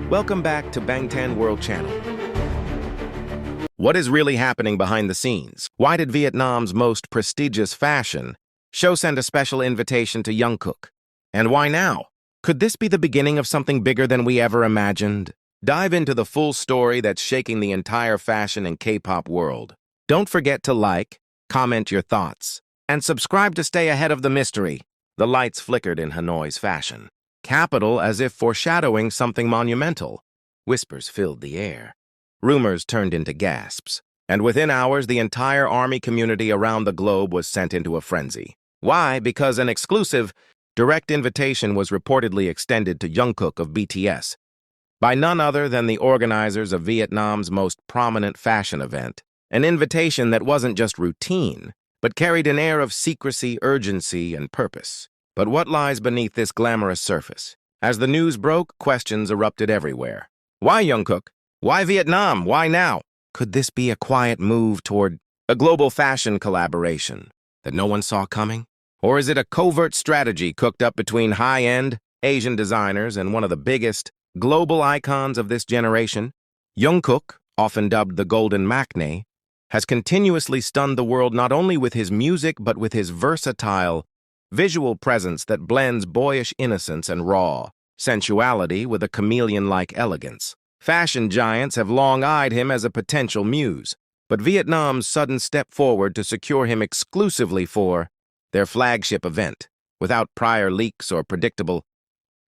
Welcome back to Bangtan World Channel. What is really happening behind the scenes? Why did Vietnam's most prestigious fashion show send a special invitation to Jungkook? And why now? Could this be the beginning of something bigger than we ever imagined? Dive into the full story that's shaking the entire fashion and K-pop world. Don't forget to like, comment your thoughts, and subscribe to stay ahead of the mystery. The lights flickered in Hanoi's fashion capital as if foreshadowing something monumental. Whispers filled the air. Rumors turned into gasps. And within hours, the entire army community around the globe was sent into a frenzy. Why? Because an exclusive, direct invitation was reportedly extended to Jungkook of BTS by none other than the organizers of Vietnam's most prominent fashion event. An invitation that wasn't just routine, but carried an air of secrecy, urgency, and purpose. But what lies beneath this glamorous surface? As the news broke, questions erupted everywhere. Why Jungkook? Why Vietnam? Why now? Could this be a quiet move toward a global fashion collaboration that no one saw coming? Or is it a covert strategy cooked up between high-end Asian designers and one of the biggest global icons of this generation? Jungkook, often dubbed the Golden Maknae, has continuously stunned the world not only with his music but with his versatile, visual presence that blends boyish innocence and raw sensuality with a chameleon-like elegance. Fashion giants have long eyed him as a potential muse, but Vietnam's sudden step forward to secure him exclusively for their flagship event, without prior leaks or predictable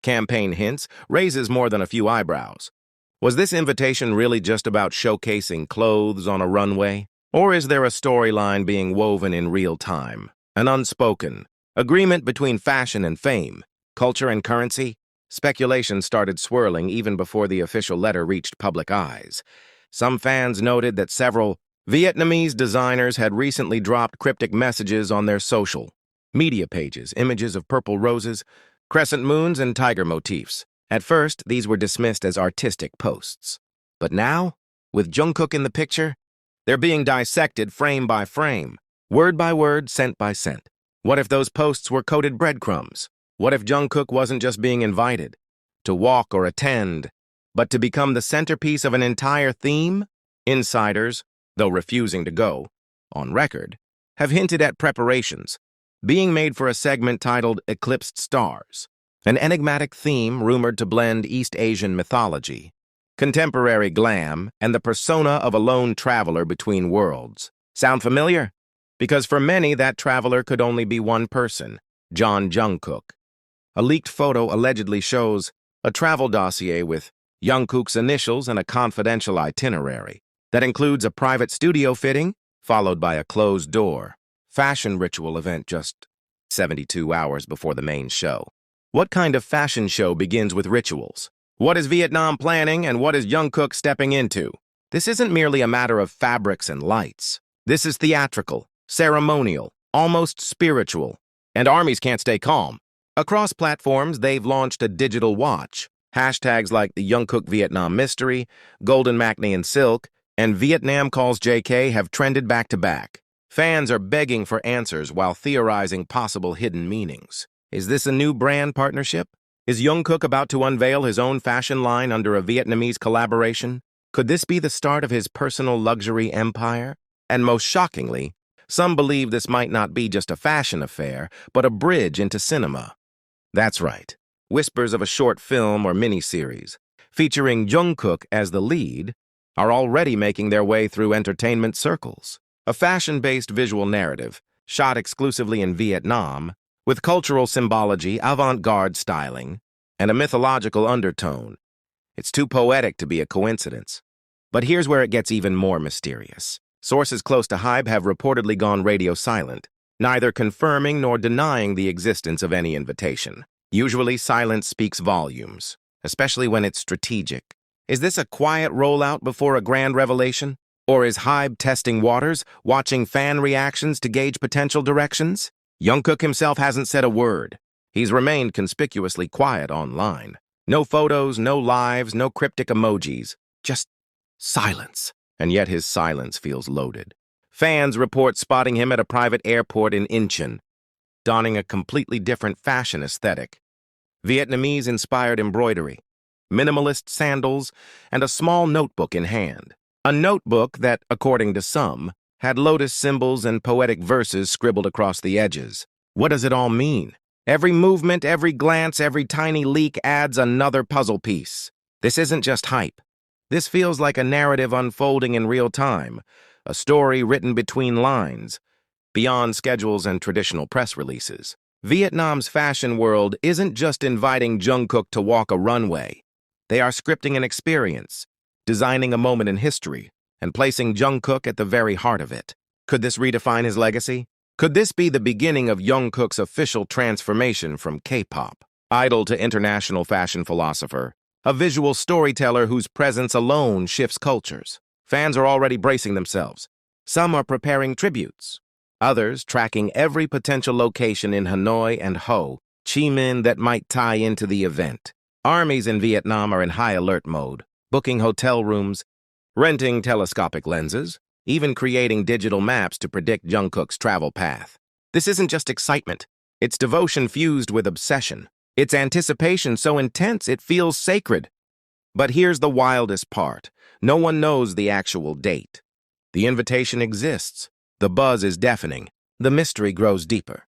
campaign hints, raises more than a few eyebrows. Was this invitation really just about showcasing clothes on a runway? Or is there a storyline being woven in real time? An unspoken agreement between fashion and fame, culture and currency? Speculation started swirling even before the official letter reached public eyes. Some fans noted that several Vietnamese designers had recently dropped cryptic messages on their social media pages, images of purple roses, crescent moons, and tiger motifs. At first, these were dismissed as artistic posts. But now, with Jungkook in the picture, they're being dissected frame by frame, word by word, scent by scent. What if those posts were coded breadcrumbs? What if Jungkook wasn't just being invited to walk or attend, but to become the centerpiece of an entire theme? Insiders, though refusing to go on record, have hinted at preparations being made for a segment titled Eclipsed Stars, an enigmatic theme rumored to blend East Asian mythology, contemporary glam, and the persona of a lone traveler between worlds. Sound familiar? Because for many, that traveler could only be one person, Jungkook. A leaked photo allegedly shows a travel dossier with Jungkook's initials and a confidential itinerary that includes a private studio fitting, followed by a closed-door fashion ritual event just 72 hours before the main show. What kind of fashion show begins with rituals? What is Vietnam planning and what is Jungkook stepping into? This isn't merely a matter of fabrics and lights. This is theatrical, ceremonial, almost spiritual, and armies can't stay calm. Across platforms, they've launched a digital watch. Hashtags like the Jungkook Vietnam Mystery, Golden Maknae in Silk, and Vietnam Calls JK have trended back-to-back. Fans are begging for answers while theorizing possible hidden meanings. Is this a new brand partnership? Is Jungkook about to unveil his own fashion line under a Vietnamese collaboration? Could this be the start of his personal luxury empire? And most shockingly, some believe this might not be just a fashion affair, but a bridge into cinema. That's right. Whispers of a short film or miniseries featuring Jungkook as the lead are already making their way through entertainment circles. A fashion-based visual narrative, shot exclusively in Vietnam, with cultural symbology, avant-garde styling, and a mythological undertone. It's too poetic to be a coincidence. But here's where it gets even more mysterious. Sources close to HYBE have reportedly gone radio silent, neither confirming nor denying the existence of any invitation. Usually, silence speaks volumes, especially when it's strategic. Is this a quiet rollout before a grand revelation? Or is HYBE testing waters, watching fan reactions to gauge potential directions? Jungkook himself hasn't said a word. He's remained conspicuously quiet online. No photos, no lives, no cryptic emojis. Just silence. And yet his silence feels loaded. Fans report spotting him at a private airport in Incheon, donning a completely different fashion aesthetic. Vietnamese-inspired embroidery, minimalist sandals, and a small notebook in hand. A notebook that, according to some, had lotus symbols and poetic verses scribbled across the edges. What does it all mean? Every movement, every glance, every tiny leak adds another puzzle piece. This isn't just hype. This feels like a narrative unfolding in real time, a story written between lines, beyond schedules and traditional press releases. Vietnam's fashion world isn't just inviting Jungkook to walk a runway. They are scripting an experience, designing a moment in history, and placing Jungkook at the very heart of it. Could this redefine his legacy? Could this be the beginning of Jungkook's official transformation from K-pop idol to international fashion philosopher, a visual storyteller whose presence alone shifts cultures? Fans are already bracing themselves. Some are preparing tributes. Others tracking every potential location in Hanoi and Ho Chi Minh that might tie into the event. Armies in Vietnam are in high alert mode, booking hotel rooms, renting telescopic lenses, even creating digital maps to predict Jungkook's travel path. This isn't just excitement. It's devotion fused with obsession. It's anticipation so intense it feels sacred. But here's the wildest part. No one knows the actual date. The invitation exists. The buzz is deafening. The mystery grows deeper.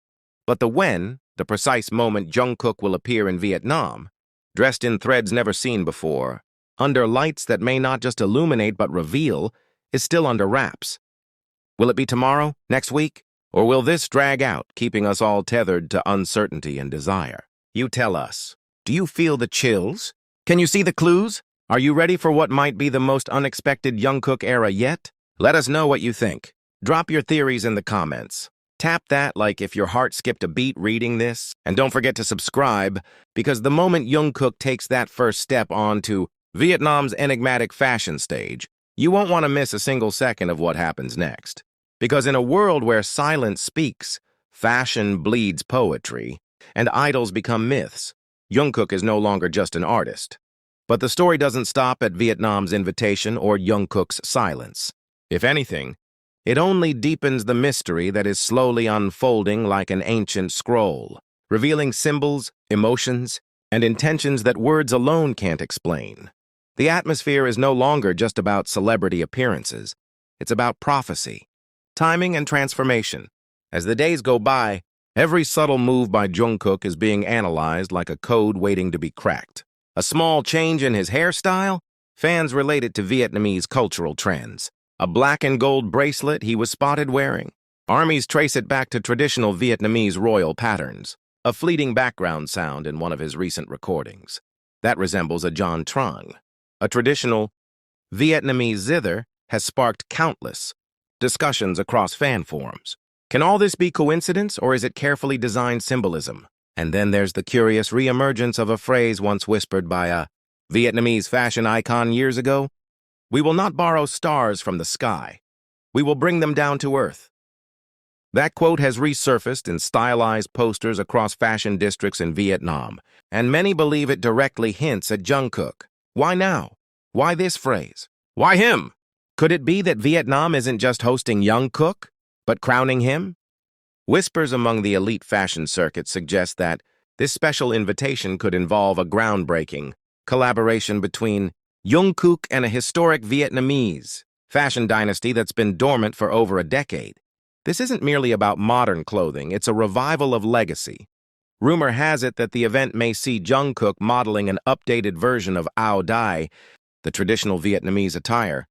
But the when, the precise moment Jungkook will appear in Vietnam, dressed in threads never seen before, under lights that may not just illuminate but reveal, is still under wraps. Will it be tomorrow, next week, or will this drag out, keeping us all tethered to uncertainty and desire? You tell us. Do you feel the chills? Can you see the clues? Are you ready for what might be the most unexpected Jungkook era yet? Let us know what you think. Drop your theories in the comments. Tap that like if your heart skipped a beat reading this. And don't forget to subscribe, because the moment Jungkook takes that first step onto Vietnam's enigmatic fashion stage, you won't want to miss a single second of what happens next. Because in a world where silence speaks, fashion bleeds poetry, and idols become myths, Jungkook is no longer just an artist. But the story doesn't stop at Vietnam's invitation or Jungkook's silence. If anything, it only deepens the mystery that is slowly unfolding like an ancient scroll, revealing symbols, emotions, and intentions that words alone can't explain. The atmosphere is no longer just about celebrity appearances. It's about prophecy, timing, and transformation. As the days go by, every subtle move by Jungkook is being analyzed like a code waiting to be cracked. A small change in his hairstyle? Fans relate it to Vietnamese cultural trends. A black and gold bracelet he was spotted wearing. Armies trace it back to traditional Vietnamese royal patterns. A fleeting background sound in one of his recent recordings. That resembles a John Trung. A traditional Vietnamese zither has sparked countless discussions across fan forums. Can all this be coincidence, or is it carefully designed symbolism? And then there's the curious reemergence of a phrase once whispered by a Vietnamese fashion icon years ago. We will not borrow stars from the sky. We will bring them down to earth. That quote has resurfaced in stylized posters across fashion districts in Vietnam, and many believe it directly hints at Jungkook. Why now? Why this phrase? Why him? Could it be that Vietnam isn't just hosting Jungkook, but crowning him? Whispers among the elite fashion circuit suggest that this special invitation could involve a groundbreaking collaboration between Jungkook and a historic Vietnamese fashion dynasty that's been dormant for over a decade. This isn't merely about modern clothing, it's a revival of legacy. Rumor has it that the event may see Jungkook modeling an updated version of Áo Dai, the traditional Vietnamese attire,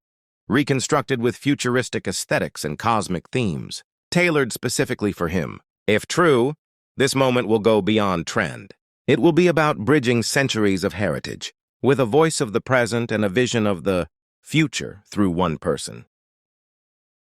reconstructed with futuristic aesthetics and cosmic themes, tailored specifically for him. If true, this moment will go beyond trend. It will be about bridging centuries of heritage, with a voice of the present and a vision of the future through one person.